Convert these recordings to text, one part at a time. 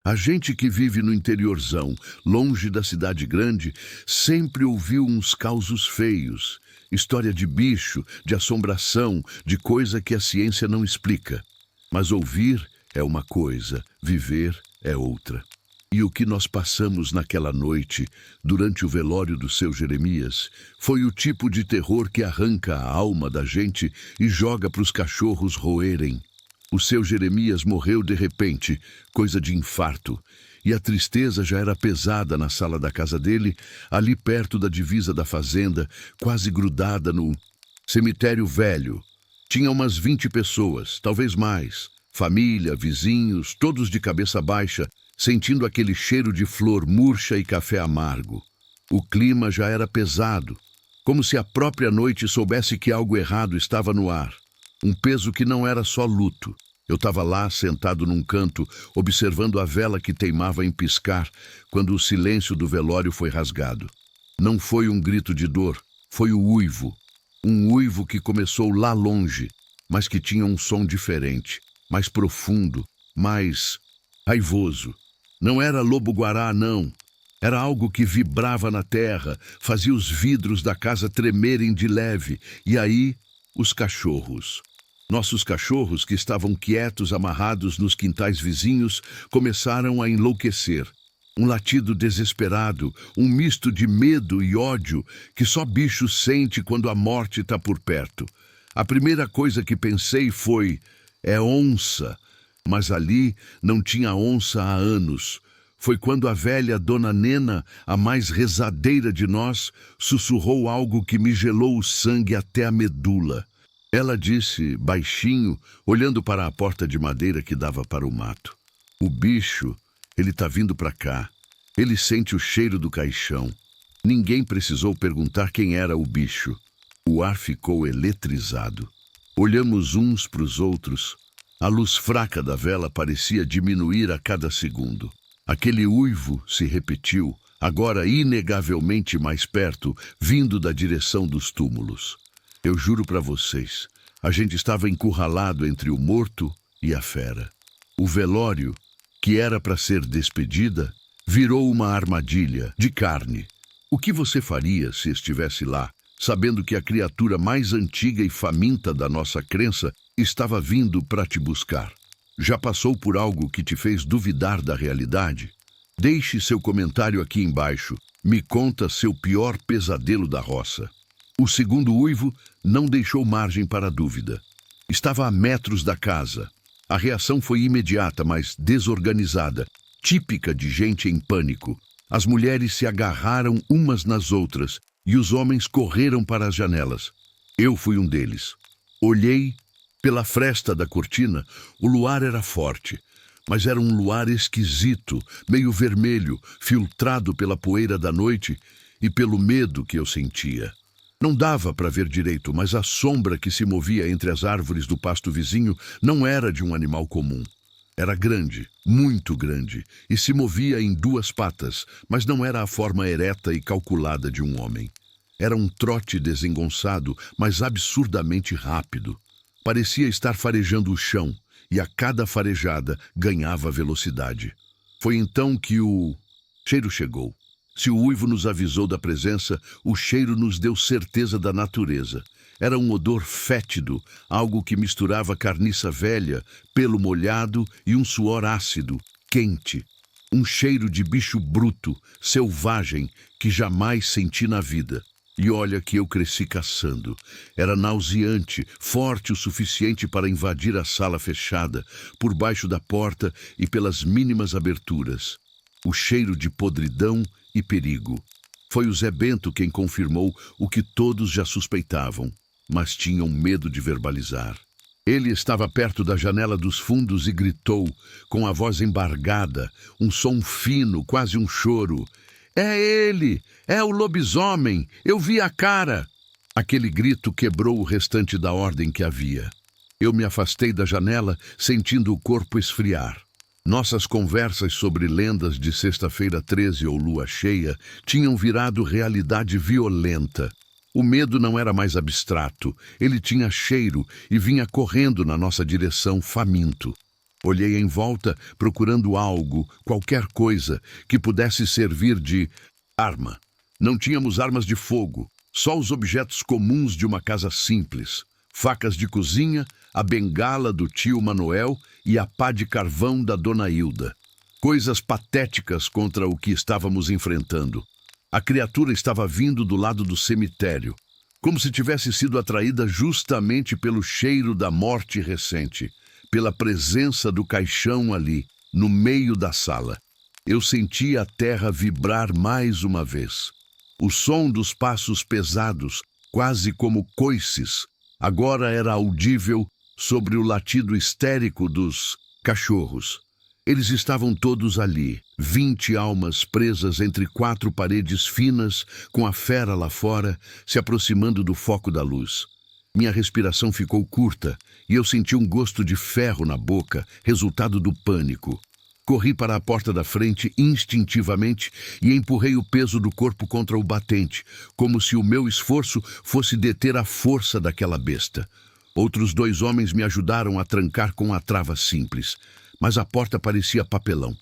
A gente que vive no interiorzão, longe da cidade grande, sempre ouviu uns causos feios. História de bicho, de assombração, de coisa que a ciência não explica. Mas ouvir é uma coisa, viver é outra. E o que nós passamos naquela noite, durante o velório do seu Jeremias, foi o tipo de terror que arranca a alma da gente e joga para os cachorros roerem. O seu Jeremias morreu de repente, coisa de infarto, e a tristeza já era pesada na sala da casa dele, ali perto da divisa da fazenda, quase grudada no cemitério velho. Tinha umas 20 pessoas, talvez mais, família, vizinhos, todos de cabeça baixa, sentindo aquele cheiro de flor murcha e café amargo. O clima já era pesado, como se a própria noite soubesse que algo errado estava no ar. Um peso que não era só luto. Eu estava lá, sentado num canto, observando a vela que teimava em piscar, quando o silêncio do velório foi rasgado. Não foi um grito de dor, foi o uivo. Um uivo que começou lá longe, mas que tinha um som diferente, mais profundo, mais raivoso. Não era lobo-guará, não. Era algo que vibrava na terra, fazia os vidros da casa tremerem de leve, e aí os cachorros. Nossos cachorros, que estavam quietos, amarrados nos quintais vizinhos, começaram a enlouquecer. Um latido desesperado, um misto de medo e ódio que só bicho sente quando a morte está por perto. A primeira coisa que pensei foi: é onça. Mas ali não tinha onça há anos. Foi quando a velha Dona Nena, a mais rezadeira de nós, sussurrou algo que me gelou o sangue até a medula. Ela disse, baixinho, olhando para a porta de madeira que dava para o mato: o bicho, ele tá vindo para cá. Ele sente o cheiro do caixão. Ninguém precisou perguntar quem era o bicho. O ar ficou eletrizado. Olhamos uns para os outros. A luz fraca da vela parecia diminuir a cada segundo. Aquele uivo se repetiu, agora inegavelmente mais perto, vindo da direção dos túmulos. Eu juro para vocês, a gente estava encurralado entre o morto e a fera. O velório, que era para ser despedida, virou uma armadilha de carne. O que você faria se estivesse lá, sabendo que a criatura mais antiga e faminta da nossa crença estava vindo para te buscar? Já passou por algo que te fez duvidar da realidade? Deixe seu comentário aqui embaixo. Me conta seu pior pesadelo da roça. O segundo uivo não deixou margem para dúvida. Estava a metros da casa. A reação foi imediata, mas desorganizada, típica de gente em pânico. As mulheres se agarraram umas nas outras e os homens correram para as janelas. Eu fui um deles. Olhei pela fresta da cortina. O luar era forte, mas era um luar esquisito, meio vermelho, filtrado pela poeira da noite e pelo medo que eu sentia. Não dava para ver direito, mas a sombra que se movia entre as árvores do pasto vizinho não era de um animal comum. Era grande, muito grande, e se movia em 2 patas, mas não era a forma ereta e calculada de um homem. Era um trote desengonçado, mas absurdamente rápido. Parecia estar farejando o chão, e a cada farejada ganhava velocidade. Foi então que o cheiro chegou. Se o uivo nos avisou da presença, o cheiro nos deu certeza da natureza. Era um odor fétido, algo que misturava carniça velha, pelo molhado e um suor ácido, quente. Um cheiro de bicho bruto, selvagem, que jamais senti na vida. E olha que eu cresci caçando. Era nauseante, forte o suficiente para invadir a sala fechada, por baixo da porta e pelas mínimas aberturas. O cheiro de podridão e perigo. Foi o Zé Bento quem confirmou o que todos já suspeitavam, mas tinham medo de verbalizar. Ele estava perto da janela dos fundos e gritou, com a voz embargada, um som fino, quase um choro: é ele! É o lobisomem! Eu vi a cara! Aquele grito quebrou o restante da ordem que havia. Eu me afastei da janela, sentindo o corpo esfriar. Nossas conversas sobre lendas de Sexta-feira 13 ou Lua Cheia tinham virado realidade violenta. O medo não era mais abstrato, ele tinha cheiro e vinha correndo na nossa direção faminto. Olhei em volta, procurando algo, qualquer coisa, que pudesse servir de arma. Não tínhamos armas de fogo, só os objetos comuns de uma casa simples. Facas de cozinha, a bengala do tio Manuel e a pá de carvão da dona Hilda. Coisas patéticas contra o que estávamos enfrentando. A criatura estava vindo do lado do cemitério, como se tivesse sido atraída justamente pelo cheiro da morte recente, pela presença do caixão ali, no meio da sala. Eu sentia a terra vibrar mais uma vez. O som dos passos pesados, quase como coices, agora era audível sobre o latido histérico dos cachorros. Eles estavam todos ali, 20 almas presas entre 4 paredes finas, com a fera lá fora, se aproximando do foco da luz. Minha respiração ficou curta e eu senti um gosto de ferro na boca, resultado do pânico. Corri para a porta da frente instintivamente e empurrei o peso do corpo contra o batente, como se o meu esforço fosse deter a força daquela besta. Outros 2 homens me ajudaram a trancar com a trava simples, mas a porta parecia papelão.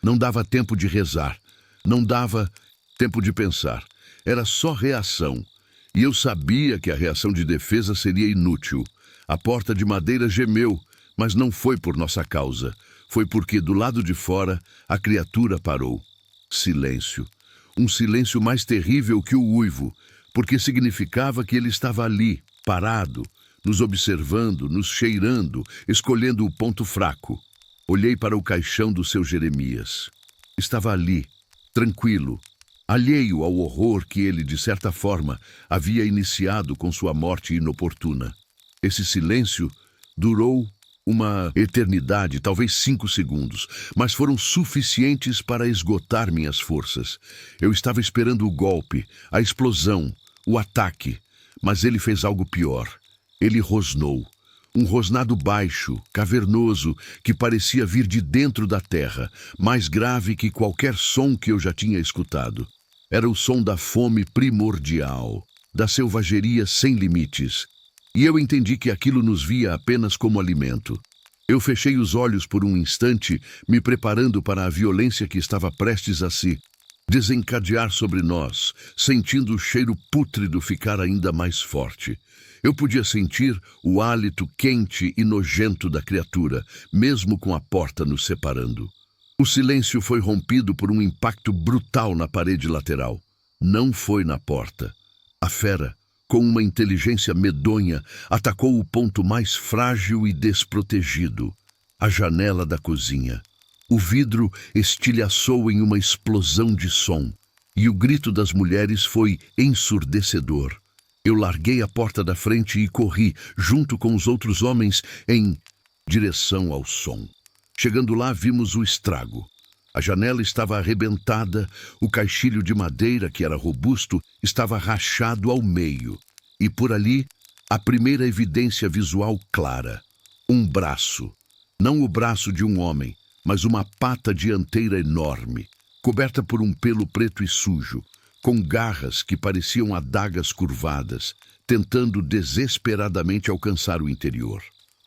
Não dava tempo de rezar, não dava tempo de pensar. Era só reação. E eu sabia que a reação de defesa seria inútil. A porta de madeira gemeu, mas não foi por nossa causa. Foi porque, do lado de fora, a criatura parou. Silêncio. Um silêncio mais terrível que o uivo, porque significava que ele estava ali, parado, nos observando, nos cheirando, escolhendo o ponto fraco. Olhei para o caixão do seu Jeremias. Estava ali, tranquilo, alheio ao horror que ele, de certa forma, havia iniciado com sua morte inoportuna. Esse silêncio durou uma eternidade, talvez 5 segundos, mas foram suficientes para esgotar minhas forças. Eu estava esperando o golpe, a explosão, o ataque, mas ele fez algo pior. Ele rosnou. Um rosnado baixo, cavernoso, que parecia vir de dentro da terra, mais grave que qualquer som que eu já tinha escutado. Era o som da fome primordial, da selvageria sem limites. E eu entendi que aquilo nos via apenas como alimento. Eu fechei os olhos por um instante, me preparando para a violência que estava prestes a se desencadear sobre nós, sentindo o cheiro pútrido ficar ainda mais forte. Eu podia sentir o hálito quente e nojento da criatura, mesmo com a porta nos separando. O silêncio foi rompido por um impacto brutal na parede lateral. Não foi na porta. A fera, com uma inteligência medonha, atacou o ponto mais frágil e desprotegido, a janela da cozinha. O vidro estilhaçou em uma explosão de som, e o grito das mulheres foi ensurdecedor. Eu larguei a porta da frente e corri, junto com os outros homens, em direção ao som. Chegando lá, vimos o estrago. A janela estava arrebentada, o caixilho de madeira, que era robusto, estava rachado ao meio. E por ali, a primeira evidência visual clara. Um braço. Não o braço de um homem, mas uma pata dianteira enorme, coberta por um pelo preto e sujo, com garras que pareciam adagas curvadas, tentando desesperadamente alcançar o interior.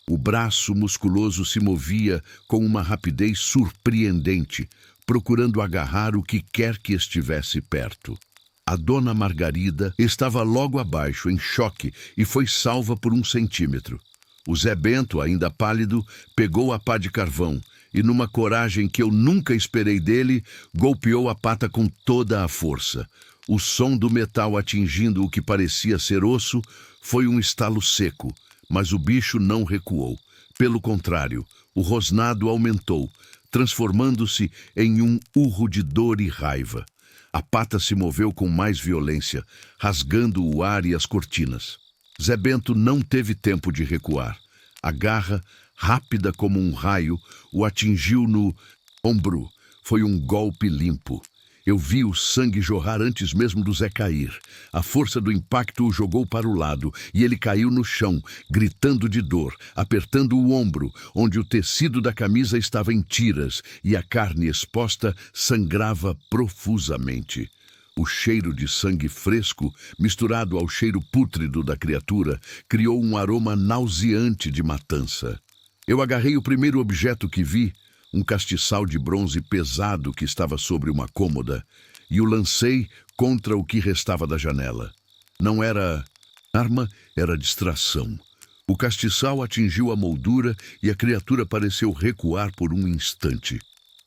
O braço musculoso se movia com uma rapidez surpreendente, procurando agarrar o que quer que estivesse perto. A dona Margarida estava logo abaixo, em choque, e foi salva por 1 centímetro. O Zé Bento, ainda pálido, pegou a pá de carvão e, numa coragem que eu nunca esperei dele, golpeou a pata com toda a força. O som do metal atingindo o que parecia ser osso foi um estalo seco, mas o bicho não recuou. Pelo contrário, o rosnado aumentou, transformando-se em um urro de dor e raiva. A pata se moveu com mais violência, rasgando o ar e as cortinas. Zé Bento não teve tempo de recuar. A garra, rápida como um raio, o atingiu no ombro. Foi um golpe limpo. Eu vi o sangue jorrar antes mesmo do Zé cair. A força do impacto o jogou para o lado e ele caiu no chão, gritando de dor, apertando o ombro, onde o tecido da camisa estava em tiras e a carne exposta sangrava profusamente. O cheiro de sangue fresco, misturado ao cheiro pútrido da criatura, criou um aroma nauseante de matança. Eu agarrei o primeiro objeto que vi, um castiçal de bronze pesado que estava sobre uma cômoda, e o lancei contra o que restava da janela. Não era arma, era distração. O castiçal atingiu a moldura e a criatura pareceu recuar por um instante.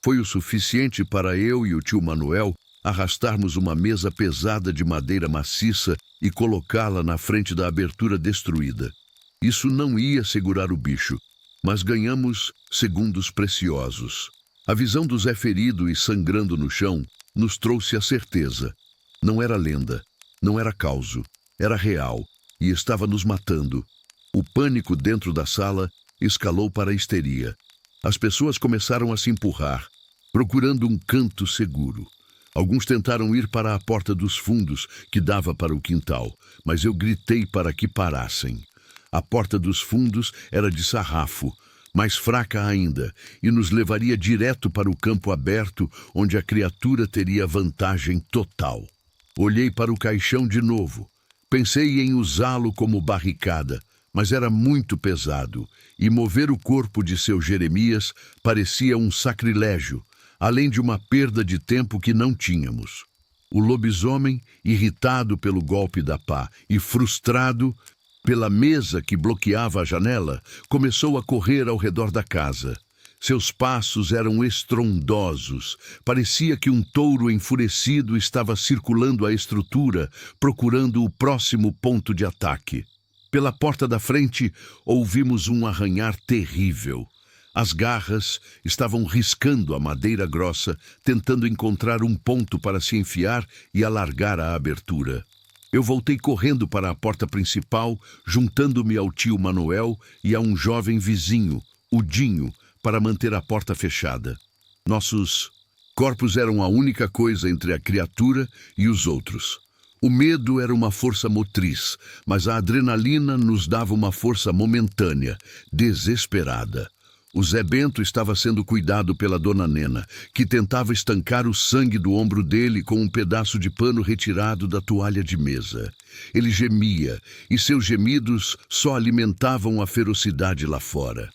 Foi o suficiente para eu e o tio Manuel arrastarmos uma mesa pesada de madeira maciça e colocá-la na frente da abertura destruída. Isso não ia segurar o bicho, mas ganhamos segundos preciosos. A visão do Zé ferido e sangrando no chão nos trouxe a certeza. Não era lenda, não era causo, era real e estava nos matando. O pânico dentro da sala escalou para a histeria. As pessoas começaram a se empurrar, procurando um canto seguro. Alguns tentaram ir para a porta dos fundos, que dava para o quintal, mas eu gritei para que parassem. A porta dos fundos era de sarrafo, mais fraca ainda, e nos levaria direto para o campo aberto, onde a criatura teria vantagem total. Olhei para o caixão de novo. Pensei em usá-lo como barricada, mas era muito pesado, e mover o corpo de seu Jeremias parecia um sacrilégio, além de uma perda de tempo que não tínhamos. O lobisomem, irritado pelo golpe da pá e frustrado pela mesa que bloqueava a janela, começou a correr ao redor da casa. Seus passos eram estrondosos. Parecia que um touro enfurecido estava circulando a estrutura, procurando o próximo ponto de ataque. Pela porta da frente, ouvimos um arranhar terrível. As garras estavam riscando a madeira grossa, tentando encontrar um ponto para se enfiar e alargar a abertura. Eu voltei correndo para a porta principal, juntando-me ao tio Manuel e a um jovem vizinho, o Dinho, para manter a porta fechada. Nossos corpos eram a única coisa entre a criatura e os outros. O medo era uma força motriz, mas a adrenalina nos dava uma força momentânea, desesperada. O Zé Bento estava sendo cuidado pela dona Nena, que tentava estancar o sangue do ombro dele com um pedaço de pano retirado da toalha de mesa. Ele gemia, e seus gemidos só alimentavam a ferocidade lá fora.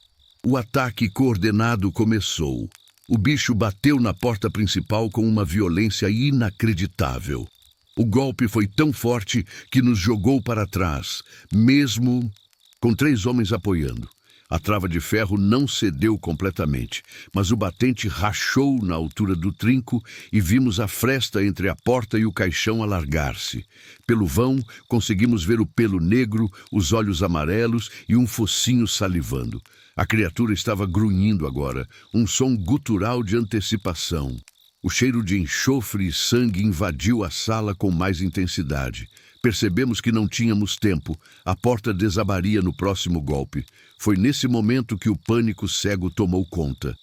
O ataque coordenado começou. O bicho bateu na porta principal com uma violência inacreditável. O golpe foi tão forte que nos jogou para trás, mesmo com 3 homens apoiando. A trava de ferro não cedeu completamente, mas o batente rachou na altura do trinco e vimos a fresta entre a porta e o caixão alargar-se. Pelo vão, conseguimos ver o pelo negro, os olhos amarelos e um focinho salivando. A criatura estava grunhindo agora, um som gutural de antecipação. O cheiro de enxofre e sangue invadiu a sala com mais intensidade. Percebemos que não tínhamos tempo. A porta desabaria no próximo golpe. Foi nesse momento que o pânico cego tomou conta.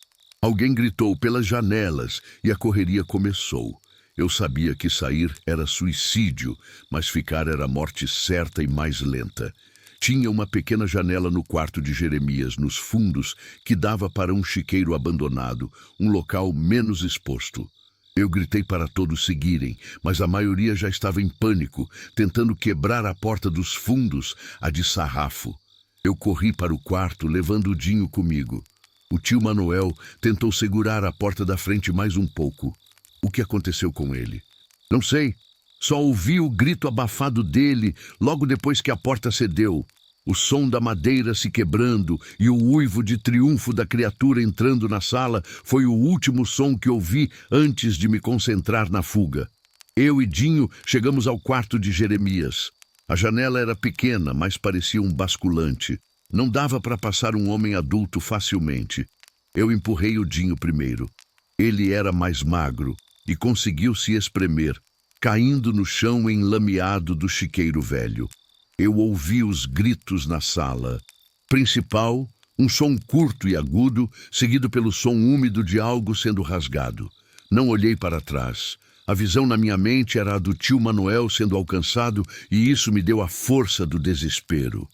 Alguém gritou pelas janelas e a correria começou. Eu sabia que sair era suicídio, mas ficar era morte certa e mais lenta. Tinha uma pequena janela no quarto de Jeremias, nos fundos, que dava para um chiqueiro abandonado, um local menos exposto. Eu gritei para todos seguirem, mas a maioria já estava em pânico, tentando quebrar a porta dos fundos, a de sarrafo. Eu corri para o quarto, levando o Dinho comigo. O tio Manuel tentou segurar a porta da frente mais um pouco. O que aconteceu com ele? Não sei. Só ouvi o grito abafado dele logo depois que a porta cedeu. O som da madeira se quebrando e o uivo de triunfo da criatura entrando na sala foi o último som que ouvi antes de me concentrar na fuga. Eu e Dinho chegamos ao quarto de Jeremias. A janela era pequena, mas parecia um basculante. Não dava para passar um homem adulto facilmente. Eu empurrei o Dinho primeiro. Ele era mais magro e conseguiu se espremer, caindo no chão enlameado do chiqueiro velho. Eu ouvi os gritos na sala. Principal, um som curto e agudo, seguido pelo som úmido de algo sendo rasgado. Não olhei para trás. A visão na minha mente era a do tio Manuel sendo alcançado e isso me deu a força do desespero.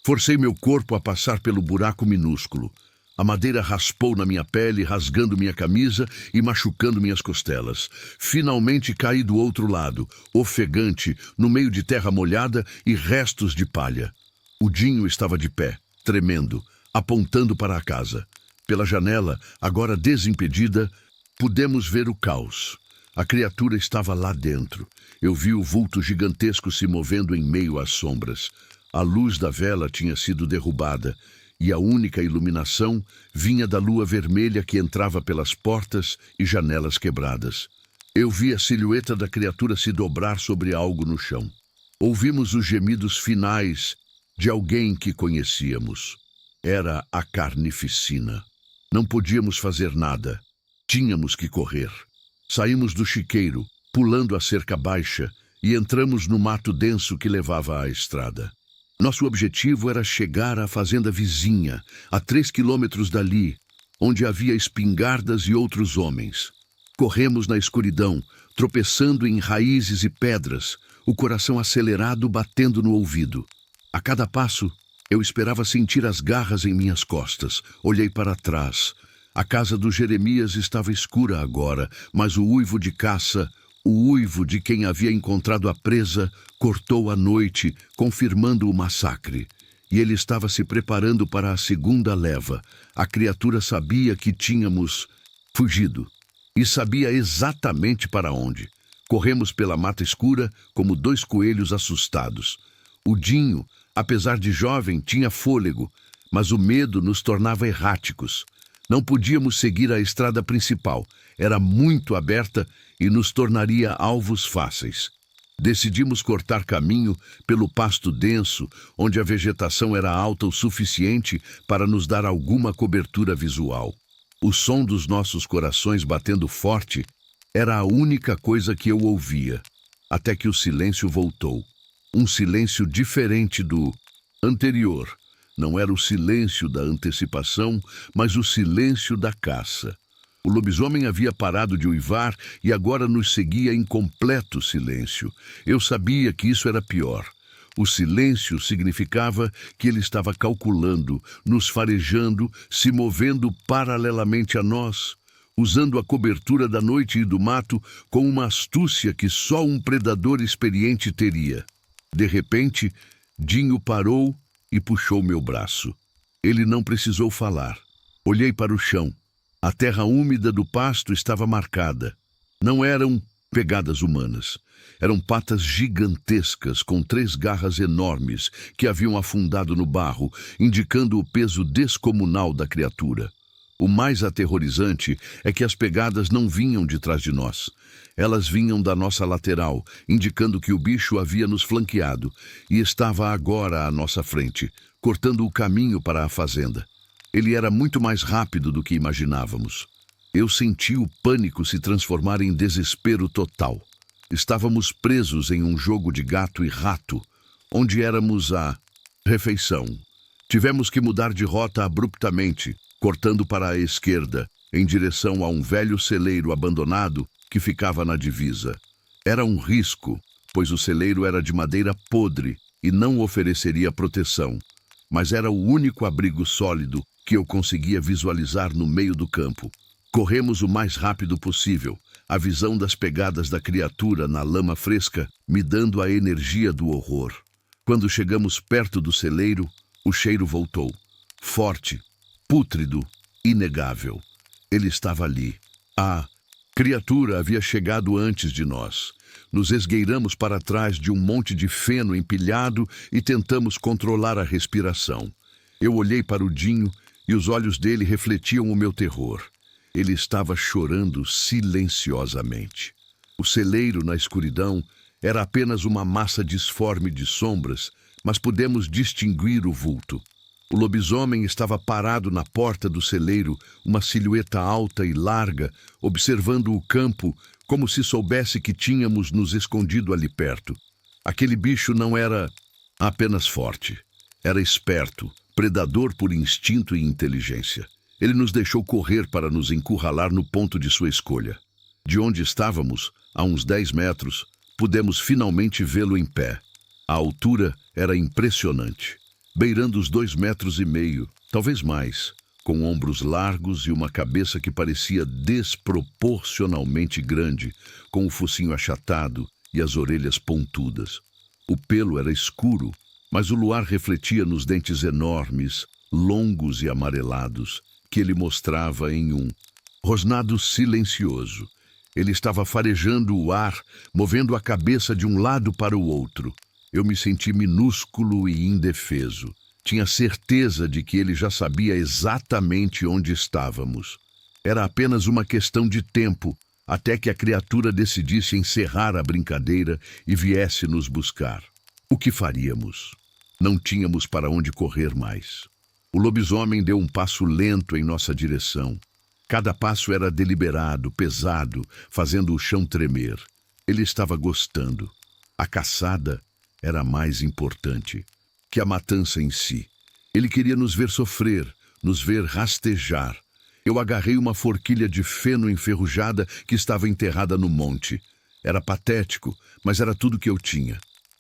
Forcei meu corpo a passar pelo buraco minúsculo. A madeira raspou na minha pele, rasgando minha camisa e machucando minhas costelas. Finalmente caí do outro lado, ofegante, no meio de terra molhada e restos de palha. O Dinho estava de pé, tremendo, apontando para a casa. Pela janela, agora desimpedida, pudemos ver o caos. A criatura estava lá dentro. Eu vi o vulto gigantesco se movendo em meio às sombras. A luz da vela tinha sido derrubada, e a única iluminação vinha da lua vermelha que entrava pelas portas e janelas quebradas. Eu vi a silhueta da criatura se dobrar sobre algo no chão. Ouvimos os gemidos finais de alguém que conhecíamos. Era a carnificina. Não podíamos fazer nada. Tínhamos que correr. Saímos do chiqueiro, pulando a cerca baixa, e entramos no mato denso que levava à estrada. Nosso objetivo era chegar à fazenda vizinha, a 3 quilômetros dali, onde havia espingardas e outros homens. Corremos na escuridão, tropeçando em raízes e pedras, o coração acelerado batendo no ouvido. A cada passo, eu esperava sentir as garras em minhas costas. Olhei para trás. A casa do Jeremias estava escura agora, mas o uivo de caça, o uivo de quem havia encontrado a presa, cortou a noite, confirmando o massacre. E ele estava se preparando para a segunda leva. A criatura sabia que tínhamos fugido. E sabia exatamente para onde. Corremos pela mata escura como 2 coelhos assustados. O Dinho, apesar de jovem, tinha fôlego, mas o medo nos tornava erráticos. Não podíamos seguir a estrada principal. Era muito aberta e nos tornaria alvos fáceis. Decidimos cortar caminho pelo pasto denso, onde a vegetação era alta o suficiente para nos dar alguma cobertura visual. O som dos nossos corações batendo forte era a única coisa que eu ouvia, até que o silêncio voltou. Um silêncio diferente do anterior. Não era o silêncio da antecipação, mas o silêncio da caça. O lobisomem havia parado de uivar e agora nos seguia em completo silêncio. Eu sabia que isso era pior. O silêncio significava que ele estava calculando, nos farejando, se movendo paralelamente a nós, usando a cobertura da noite e do mato com uma astúcia que só um predador experiente teria. De repente, Dinho parou e puxou meu braço. Ele não precisou falar. Olhei para o chão. A terra úmida do pasto estava marcada. Não eram pegadas humanas. Eram patas gigantescas com 3 garras enormes que haviam afundado no barro, indicando o peso descomunal da criatura. O mais aterrorizante é que as pegadas não vinham de trás de nós. Elas vinham da nossa lateral, indicando que o bicho havia nos flanqueado e estava agora à nossa frente, cortando o caminho para a fazenda. Ele era muito mais rápido do que imaginávamos. Eu senti o pânico se transformar em desespero total. Estávamos presos em um jogo de gato e rato, onde éramos a refeição. Tivemos que mudar de rota abruptamente, cortando para a esquerda, em direção a um velho celeiro abandonado que ficava na divisa. Era um risco, pois o celeiro era de madeira podre e não ofereceria proteção, mas era o único abrigo sólido que eu conseguia visualizar no meio do campo. Corremos o mais rápido possível, a visão das pegadas da criatura na lama fresca me dando a energia do horror. Quando chegamos perto do celeiro, o cheiro voltou. Forte, pútrido, inegável. Ele estava ali. A criatura havia chegado antes de nós. Nos esgueiramos para trás de um monte de feno empilhado e tentamos controlar a respiração. Eu olhei para o Dinho e os olhos dele refletiam o meu terror. Ele estava chorando silenciosamente. O celeiro, na escuridão, era apenas uma massa disforme de sombras, mas pudemos distinguir o vulto. O lobisomem estava parado na porta do celeiro, uma silhueta alta e larga, observando o campo como se soubesse que tínhamos nos escondido ali perto. Aquele bicho não era apenas forte, era esperto, predador por instinto e inteligência. Ele nos deixou correr para nos encurralar no ponto de sua escolha. De onde estávamos, a uns 10 metros, pudemos finalmente vê-lo em pé. A altura era impressionante, beirando os 2,5 metros, talvez mais, com ombros largos e uma cabeça que parecia desproporcionalmente grande, com o focinho achatado e as orelhas pontudas. O pelo era escuro, mas o luar refletia nos dentes enormes, longos e amarelados, que ele mostrava em um rosnado silencioso. Ele estava farejando o ar, movendo a cabeça de um lado para o outro. Eu me senti minúsculo e indefeso. Tinha certeza de que ele já sabia exatamente onde estávamos. Era apenas uma questão de tempo, até que a criatura decidisse encerrar a brincadeira e viesse nos buscar. O que faríamos? Não tínhamos para onde correr mais. O lobisomem deu um passo lento em nossa direção. Cada passo era deliberado, pesado, fazendo o chão tremer. Ele estava gostando. A caçada era mais importante que a matança em si. Ele queria nos ver sofrer, nos ver rastejar. Eu agarrei uma forquilha de feno enferrujada que estava enterrada no monte. Era patético, mas era tudo que eu tinha.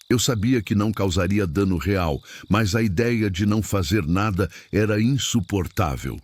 Eu sabia que não causaria dano real, mas a ideia de não fazer nada era insuportável.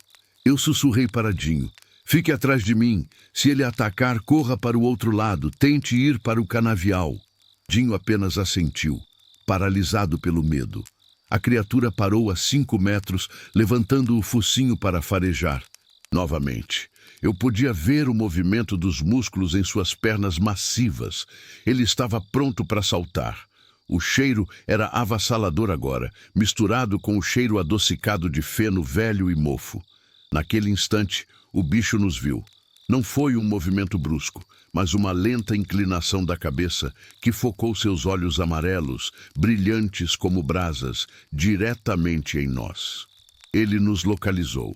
Eu sussurrei para Dinho: "Fique atrás de mim. Se ele atacar, corra para o outro lado. Tente ir para o canavial." Dinho apenas assentiu, paralisado pelo medo. A criatura parou a 5 metros, levantando o focinho para farejar. Novamente, eu podia ver o movimento dos músculos em suas pernas massivas. Ele estava pronto para saltar. O cheiro era avassalador agora, misturado com o cheiro adocicado de feno velho e mofo. Naquele instante, o bicho nos viu. Não foi um movimento brusco, mas uma lenta inclinação da cabeça que focou seus olhos amarelos, brilhantes como brasas, diretamente em nós. Ele nos localizou.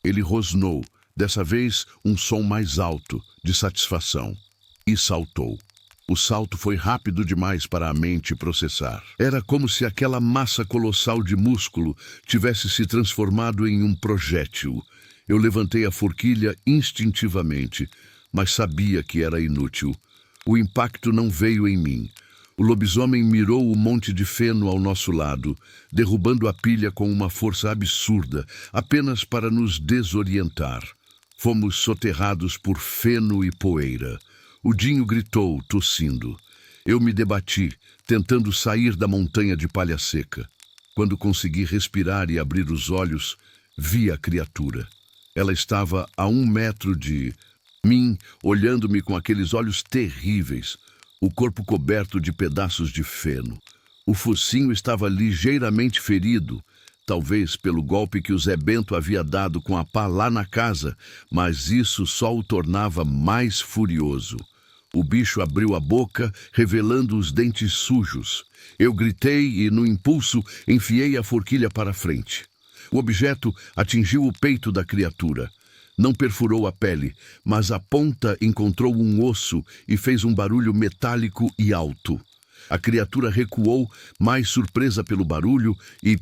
Ele rosnou, dessa vez um som mais alto, de satisfação, e saltou. O salto foi rápido demais para a mente processar. Era como se aquela massa colossal de músculo tivesse se transformado em um projétil. Eu levantei a forquilha instintivamente, mas sabia que era inútil. O impacto não veio em mim. O lobisomem mirou o monte de feno ao nosso lado, derrubando a pilha com uma força absurda, apenas para nos desorientar. Fomos soterrados por feno e poeira. O Dinho gritou, tossindo. Eu me debati, tentando sair da montanha de palha seca. Quando consegui respirar e abrir os olhos, vi a criatura. Ela estava a 1 metro de mim, olhando-me com aqueles olhos terríveis, o corpo coberto de pedaços de feno. O focinho estava ligeiramente ferido, talvez pelo golpe que o Zé Bento havia dado com a pá lá na casa, mas isso só o tornava mais furioso. O bicho abriu a boca, revelando os dentes sujos. Eu gritei e, no impulso, enfiei a forquilha para frente. O objeto atingiu o peito da criatura. Não perfurou a pele, mas a ponta encontrou um osso e fez um barulho metálico e alto. A criatura recuou, mais surpresa pelo barulho e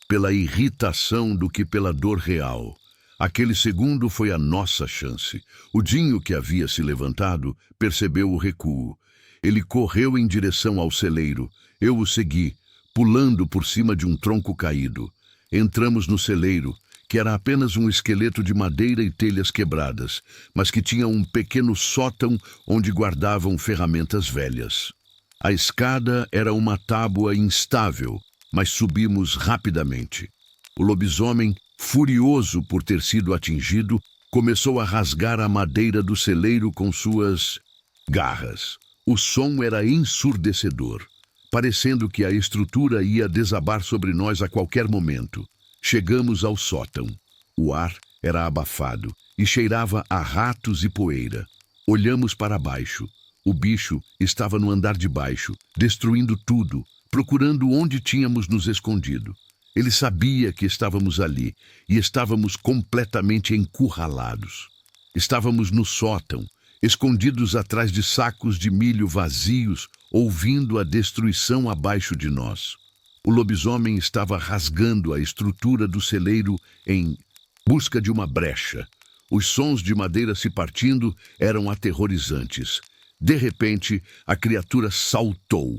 pela irritação do que pela dor real. Aquele segundo foi a nossa chance. O Dinho, que havia se levantado, percebeu o recuo. Ele correu em direção ao celeiro. Eu o segui, pulando por cima de um tronco caído. Entramos no celeiro, que era apenas um esqueleto de madeira e telhas quebradas, mas que tinha um pequeno sótão onde guardavam ferramentas velhas. A escada era uma tábua instável, mas subimos rapidamente. O lobisomem, furioso por ter sido atingido, começou a rasgar a madeira do celeiro com suas garras. O som era ensurdecedor, parecendo que a estrutura ia desabar sobre nós a qualquer momento. Chegamos ao sótão. O ar era abafado e cheirava a ratos e poeira. Olhamos para baixo. O bicho estava no andar de baixo, destruindo tudo, procurando onde tínhamos nos escondido. Ele sabia que estávamos ali e estávamos completamente encurralados. Estávamos no sótão, escondidos atrás de sacos de milho vazios, ouvindo a destruição abaixo de nós. O lobisomem estava rasgando a estrutura do celeiro em busca de uma brecha. Os sons de madeira se partindo eram aterrorizantes. De repente, a criatura saltou.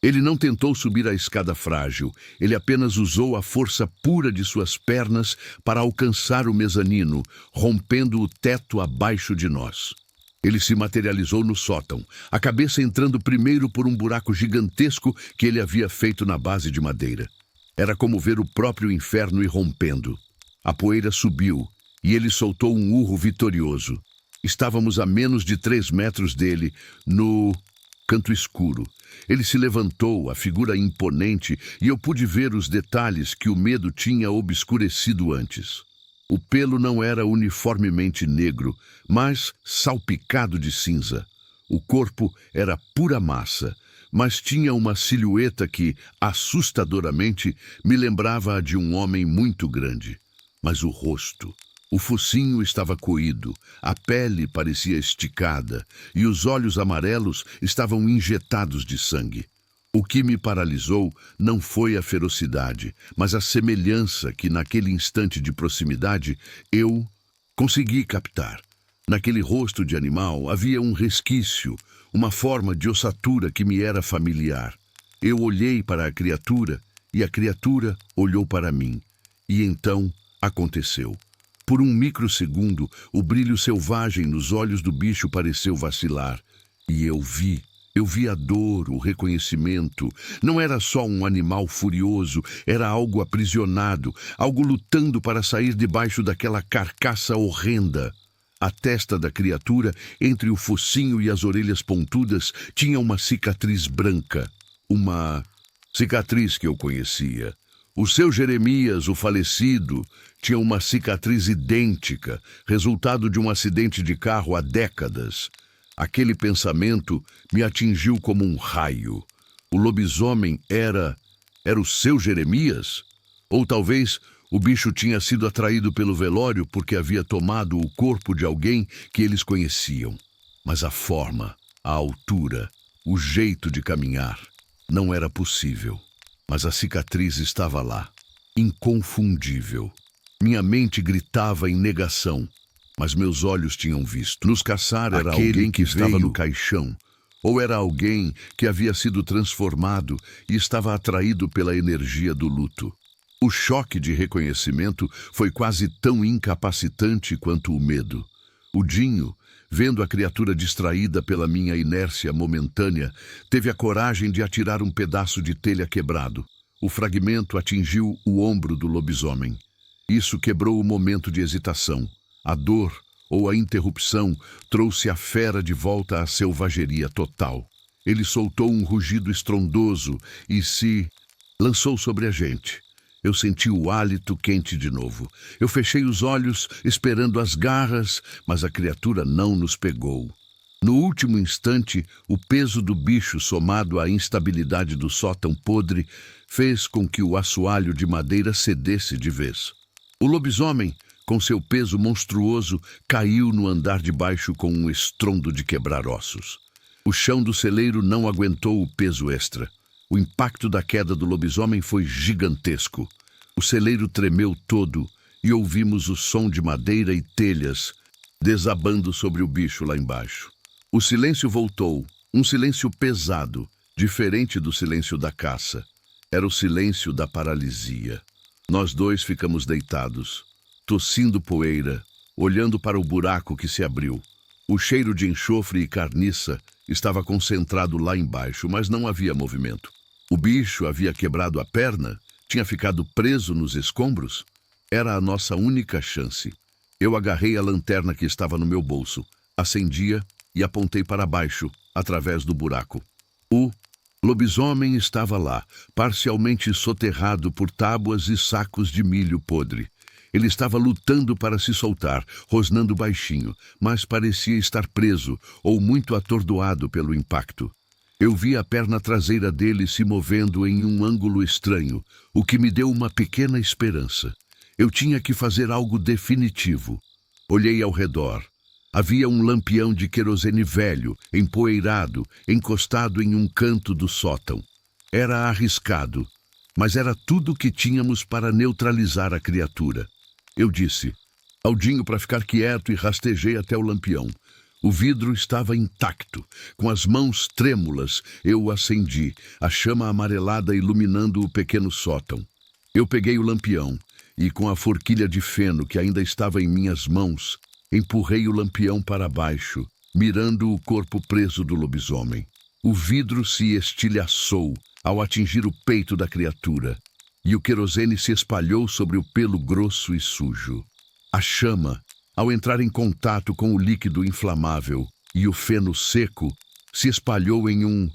Ele não tentou subir a escada frágil, ele apenas usou a força pura de suas pernas para alcançar o mezanino, rompendo o teto abaixo de nós. Ele se materializou no sótão, a cabeça entrando primeiro por um buraco gigantesco que ele havia feito na base de madeira. Era como ver o próprio inferno irrompendo. A poeira subiu e ele soltou um urro vitorioso. Estávamos a menos de 3 metros dele, no canto escuro. Ele se levantou, a figura imponente, e eu pude ver os detalhes que o medo tinha obscurecido antes. O pelo não era uniformemente negro, mas salpicado de cinza. O corpo era pura massa, mas tinha uma silhueta que, assustadoramente, me lembrava a de um homem muito grande. Mas o rosto, o focinho estava coído, a pele parecia esticada e os olhos amarelos estavam injetados de sangue. O que me paralisou não foi a ferocidade, mas a semelhança que, naquele instante de proximidade, eu consegui captar. Naquele rosto de animal havia um resquício, uma forma de ossatura que me era familiar. Eu olhei para a criatura e a criatura olhou para mim. E então aconteceu. Por um microsegundo, o brilho selvagem nos olhos do bicho pareceu vacilar. E eu vi a dor, o reconhecimento. Não era só um animal furioso, era algo aprisionado, algo lutando para sair debaixo daquela carcaça horrenda. A testa da criatura, entre o focinho e as orelhas pontudas, tinha uma cicatriz branca. Uma cicatriz que eu conhecia. O seu Jeremias, o falecido, tinha uma cicatriz idêntica, resultado de um acidente de carro há décadas. Aquele pensamento me atingiu como um raio. O lobisomem era o seu Jeremias? Ou talvez o bicho tinha sido atraído pelo velório porque havia tomado o corpo de alguém que eles conheciam. Mas a forma, a altura, o jeito de caminhar, não era possível. Mas a cicatriz estava lá, inconfundível. Minha mente gritava em negação, mas meus olhos tinham visto. Nos caçar era alguém que estava no caixão, ou era alguém que havia sido transformado e estava atraído pela energia do luto. O choque de reconhecimento foi quase tão incapacitante quanto o medo. O Dinho, vendo a criatura distraída pela minha inércia momentânea, teve a coragem de atirar um pedaço de telha quebrado. O fragmento atingiu o ombro do lobisomem. Isso quebrou o momento de hesitação. A dor, ou a interrupção, trouxe a fera de volta à selvageria total. Ele soltou um rugido estrondoso e se lançou sobre a gente. Eu senti o hálito quente de novo. Eu fechei os olhos, esperando as garras, mas a criatura não nos pegou. No último instante, o peso do bicho, somado à instabilidade do sótão podre, fez com que o assoalho de madeira cedesse de vez. O lobisomem, com seu peso monstruoso, caiu no andar de baixo com um estrondo de quebrar ossos. O chão do celeiro não aguentou o peso extra. O impacto da queda do lobisomem foi gigantesco. O celeiro tremeu todo e ouvimos o som de madeira e telhas desabando sobre o bicho lá embaixo. O silêncio voltou, um silêncio pesado, diferente do silêncio da caça. Era o silêncio da paralisia. Nós dois ficamos deitados, tossindo poeira, olhando para o buraco que se abriu. O cheiro de enxofre e carniça estava concentrado lá embaixo, mas não havia movimento. O bicho havia quebrado a perna? Tinha ficado preso nos escombros? Era a nossa única chance. Eu agarrei a lanterna que estava no meu bolso, acendi-a e apontei para baixo, através do buraco. O lobisomem estava lá, parcialmente soterrado por tábuas e sacos de milho podre. Ele estava lutando para se soltar, rosnando baixinho, mas parecia estar preso ou muito atordoado pelo impacto. Eu vi a perna traseira dele se movendo em um ângulo estranho, o que me deu uma pequena esperança. Eu tinha que fazer algo definitivo. Olhei ao redor. Havia um lampião de querosene velho, empoeirado, encostado em um canto do sótão. Era arriscado, mas era tudo o que tínhamos para neutralizar a criatura. Eu disse ao Dinho para ficar quieto e rastejei até o lampião. O vidro estava intacto. Com as mãos trêmulas, eu o acendi, a chama amarelada iluminando o pequeno sótão. Eu peguei o lampião e, com a forquilha de feno que ainda estava em minhas mãos, empurrei o lampião para baixo, mirando o corpo preso do lobisomem. O vidro se estilhaçou ao atingir o peito da criatura. e o querosene se espalhou sobre o pelo grosso e sujo. A chama, ao entrar em contato com o líquido inflamável e o feno seco, se espalhou em um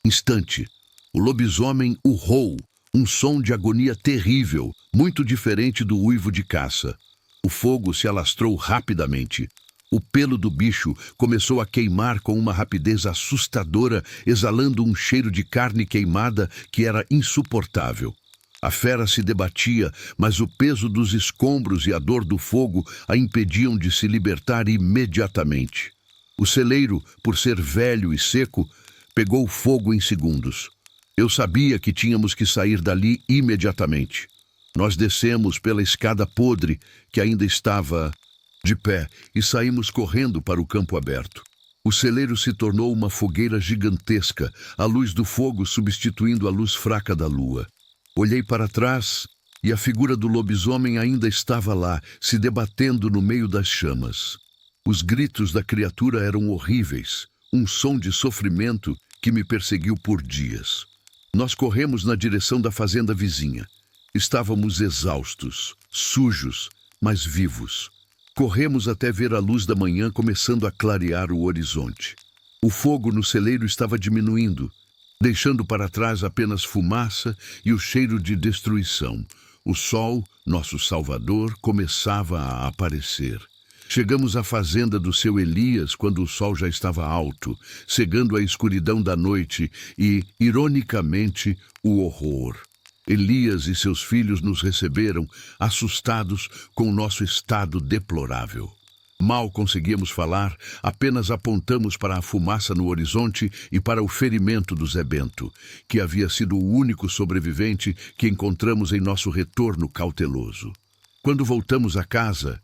instante. O lobisomem urrou, um som de agonia terrível, muito diferente do uivo de caça. O fogo se alastrou rapidamente. O pelo do bicho começou a queimar com uma rapidez assustadora, exalando um cheiro de carne queimada que era insuportável. A fera se debatia, mas o peso dos escombros e a dor do fogo a impediam de se libertar imediatamente. O celeiro, por ser velho e seco, pegou fogo em segundos. Eu sabia que tínhamos que sair dali imediatamente. Nós descemos pela escada podre, que ainda estava de pé, e saímos correndo para o campo aberto. O celeiro se tornou uma fogueira gigantesca, a luz do fogo substituindo a luz fraca da lua. Olhei para trás e a figura do lobisomem ainda estava lá, se debatendo no meio das chamas. Os gritos da criatura eram horríveis, um som de sofrimento que me perseguiu por dias. Nós corremos na direção da fazenda vizinha. Estávamos exaustos, sujos, mas vivos. Corremos até ver a luz da manhã começando a clarear o horizonte. O fogo no celeiro estava diminuindo, deixando para trás apenas fumaça e o cheiro de destruição. O sol, nosso salvador, começava a aparecer. Chegamos à fazenda do seu Elias quando o sol já estava alto, cegando a escuridão da noite e, ironicamente, o horror. Elias e seus filhos nos receberam, assustados com o nosso estado deplorável. Mal conseguíamos falar, apenas apontamos para a fumaça no horizonte e para o ferimento do Zé Bento, que havia sido o único sobrevivente que encontramos em nosso retorno cauteloso. Quando voltamos à casa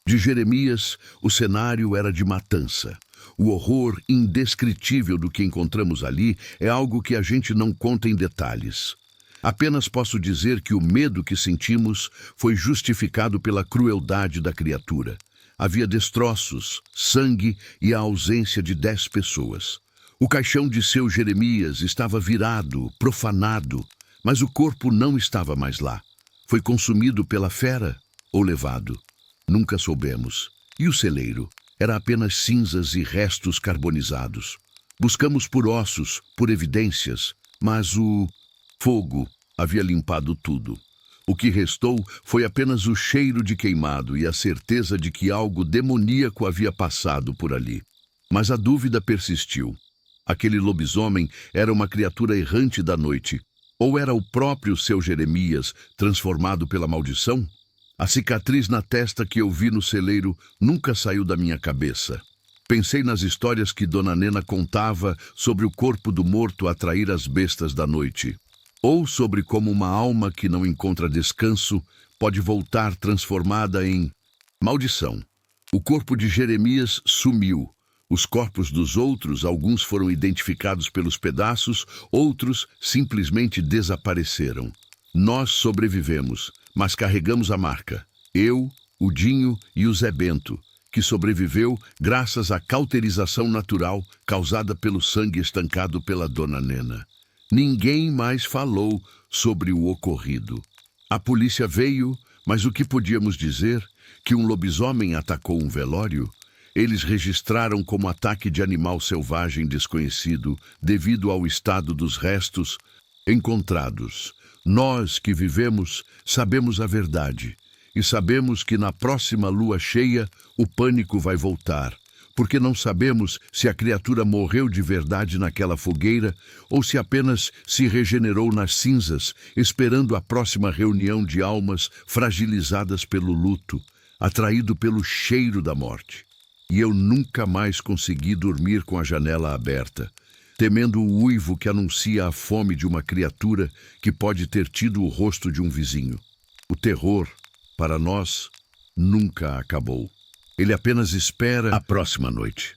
de Jeremias, o cenário era de matança. O horror indescritível do que encontramos ali é algo que a gente não conta em detalhes. Apenas posso dizer que o medo que sentimos foi justificado pela crueldade da criatura. Havia destroços, sangue e a ausência de 10 pessoas. O caixão de seu Jeremias estava virado, profanado, mas o corpo não estava mais lá. Foi consumido pela fera ou levado? Nunca soubemos. E o celeiro? Era apenas cinzas e restos carbonizados. Buscamos por ossos, por evidências, mas o fogo havia limpado tudo. O que restou foi apenas o cheiro de queimado e a certeza de que algo demoníaco havia passado por ali. Mas a dúvida persistiu. Aquele lobisomem era uma criatura errante da noite, ou era o próprio seu Jeremias, transformado pela maldição? A cicatriz na testa que eu vi no celeiro nunca saiu da minha cabeça. Pensei nas histórias que Dona Nena contava sobre o corpo do morto atrair as bestas da noite. Ou sobre como uma alma que não encontra descanso pode voltar transformada em maldição. O corpo de Jeremias sumiu. Os corpos dos outros, alguns foram identificados pelos pedaços, outros simplesmente desapareceram. Nós sobrevivemos, mas carregamos a marca. Eu, o Dinho e o Zé Bento, que sobreviveu graças à cauterização natural causada pelo sangue estancado pela Dona Nena. Ninguém mais falou sobre o ocorrido. A polícia veio, mas o que podíamos dizer? Que um lobisomem atacou um velório? Eles registraram como ataque de animal selvagem desconhecido devido ao estado dos restos encontrados. Nós que vivemos sabemos a verdade e sabemos que na próxima lua cheia o pânico vai voltar. Porque não sabemos se a criatura morreu de verdade naquela fogueira ou se apenas se regenerou nas cinzas, esperando a próxima reunião de almas fragilizadas pelo luto, atraído pelo cheiro da morte. E eu nunca mais consegui dormir com a janela aberta, temendo o uivo que anuncia a fome de uma criatura que pode ter tido o rosto de um vizinho. O terror, para nós, nunca acabou. Ele apenas espera a próxima noite.